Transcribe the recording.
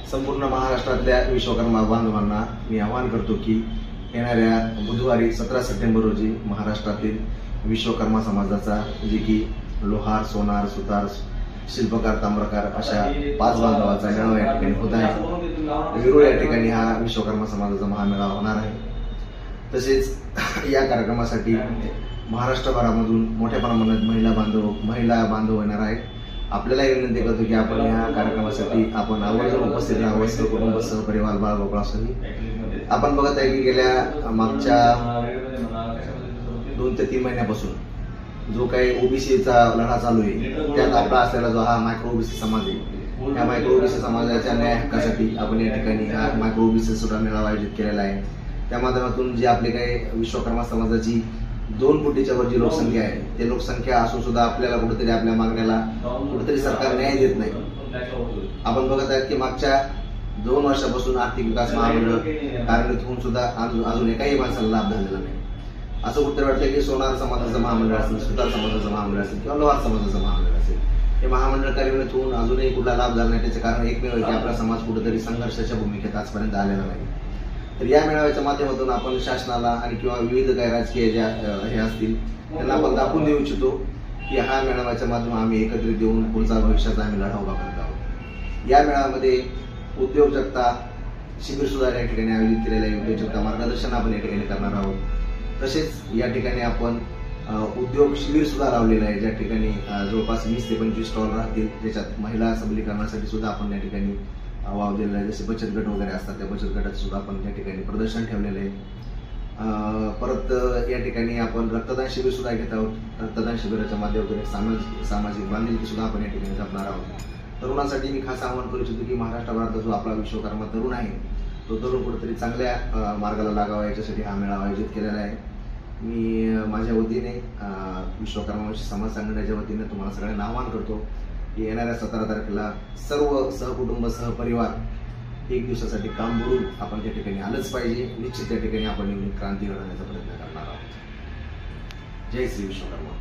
संपूर्ण महाराष्ट्रातल्या विश्वकर्मा बांधवांना मी आवाहन करतो की येणाऱ्या बुधवारी 17 सप्टेंबर रोजी महाराष्ट्रातील विश्वकर्मा समाजाचा जे की लोहार, सोनार, सुतार, शिल्पकार, ताम्रकार अशा 5 बांधवांचा मेळावा या ठिकाणी होत आहे। विरुळ या ठिकाणी हा विश्वकर्मा समाजाचा महामेळावा होणार आहे। तसेच या कार्यक्रमासाठी महाराष्ट्रभरामधून मोठ्या प्रमाणात महिला बांधव येणार आहेत। आपल्याला विनंती करतो की आपण या कार्यक्रमासाठी आपण आवर्जून उपस्थित राहावं, कुटुंब सहपरिवार बाळगोपाळासह। आपण बघत आहे की गेल्या मागच्या 2 ते 3 महिन्यापासून जो काही ओबीसीचा लढा चालू आहे, त्यात आपला असलेला जो हा मायक्रो ओबीसी समाज आहे, या मायक्रो ओबीसी समाजाच्या न्याय हक्कासाठी आपण या ठिकाणी हा मायक्रो ओबीसी सुद्धा मेळावा आयोजित केलेला आहे। त्या माध्यमातून जे आपले काही विश्वकर्मा समाजाची 2 कोटीच्या वर जी लोकसंख्या आहे, ते लोकसंख्या असून सुद्धा आपल्याला कुठेतरी आपल्या मागण्याला कुठेतरी सरकार न्याय देत नाही। आपण बघत आहेत की मागच्या 2 वर्षापासून आर्थिक विकास महामंडळ कार्यान्वित होऊन सुद्धा अजून एकाही माणसाला लाभ झालेला नाही। असं कुठेतरी वाटतं की सोनार समाजाचं महामंडळ असेल, सुतार समाजाचं महामंडळ असेल किंवा लोहार समाजाचं महामंडळ असेल, हे महामंडळ कार्यान्वित होऊन अजूनही कुठला लाभ झाला नाही। त्याचे कारण एकमेव आहे की आपला समाज कुठेतरी संघर्षाच्या भूमिकेत आजपर्यंत आलेला नाही। तर या मेळाव्याच्या माध्यमातून आपण शासनाला आणि किंवा विविध काही राजकीय ज्या हे असतील त्यांना आपण दाखवून देऊ इच्छितो की हा मेळाव्याच्या माध्यमातून आम्ही एकत्रित येऊन पुढचा भविष्याचा आम्ही लढा उभा करत आहोत। या मेळाव्यामध्ये उद्योजकता शिबिर सुद्धा या ठिकाणी आयोजित केलेलं आहे। उद्योजकता मार्गदर्शन आपण या ठिकाणी करणार आहोत। तसेच या ठिकाणी आपण उद्योग शिबिर सुद्धा लावलेलं आहे, ज्या ठिकाणी जवळपास 20 ते 25 स्टॉल राहतील, ज्याच्यात महिला सबलीकरणासाठी सुद्धा आपण या ठिकाणी वाव दिलेला आहे। जसे बचत गट वगैरे असतात, त्या बचत गटाचं सुद्धा आपण या ठिकाणी प्रदर्शन ठेवलेलं आहे। परत या ठिकाणी आपण रक्तदान शिबिर सुद्धा घेत आहोत। रक्तदान शिबिराच्या माध्यमातून सामाजिक बांधिलकी सुद्धा आपण या ठिकाणी जपणार आहोत। तरुणांसाठी मी खास आवाहन करू इच्छितो की महाराष्ट्रभरात जो आपला विश्वकर्मा तरुण आहे, तो तरुण कुठेतरी चांगल्या मार्गाला लागावा याच्यासाठी हा मेळावा आयोजित केलेला आहे। मी माझ्या वतीने विश्वकर्मा समाज संघटनेच्या वतीने तुम्हाला सगळ्यांना आवाहन करतो की येणाऱ्या 17 तारखेला सर्व सहकुटुंब सहपरिवार 1 दिवसासाठी काम बुडून आपण त्या ठिकाणी आलंच पाहिजे। निश्चित त्या ठिकाणी आपण क्रांती घडवण्याचा प्रयत्न करणार आहोत। जय श्री विश्वकर्मा।